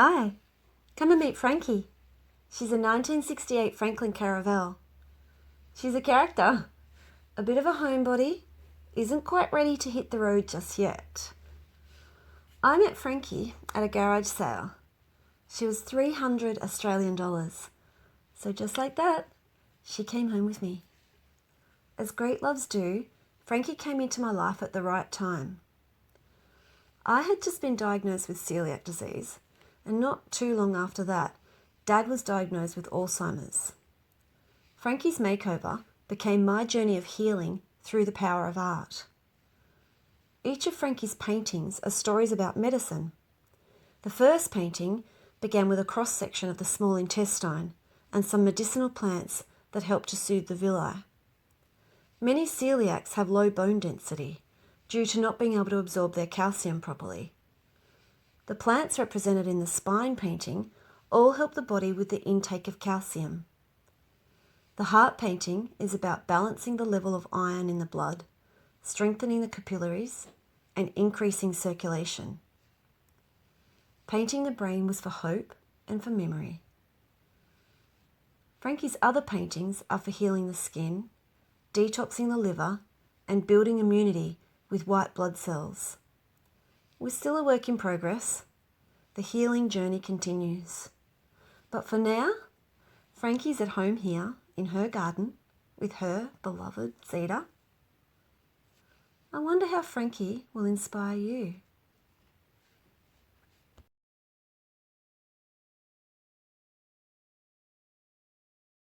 Hi, come and meet Frankie. She's a 1968 Franklin Caravelle. She's a character, a bit of a homebody, isn't quite ready to hit the road just yet. I met Frankie at a garage sale. She was 300 Australian dollars. So just like that, she came home with me. As great loves do, Frankie came into my life at the right time. I had just been diagnosed with celiac disease, and not too long after that, Dad was diagnosed with Alzheimer's. Frankie's makeover became my journey of healing through the power of art. Each of Frankie's paintings are stories about medicine. The first painting began with a cross-section of the small intestine and some medicinal plants that help to soothe the villi. Many celiacs have low bone density due to not being able to absorb their calcium properly. The plants represented in the spine painting all help the body with the intake of calcium. The heart painting is about balancing the level of iron in the blood, strengthening the capillaries, and increasing circulation. Painting the brain was for hope and for memory. Frankie's other paintings are for healing the skin, detoxing the liver, and building immunity with white blood cells. We're still a work in progress. The healing journey continues. But for now, Frankie's at home here in her garden with her beloved cedar. I wonder how Frankie will inspire you.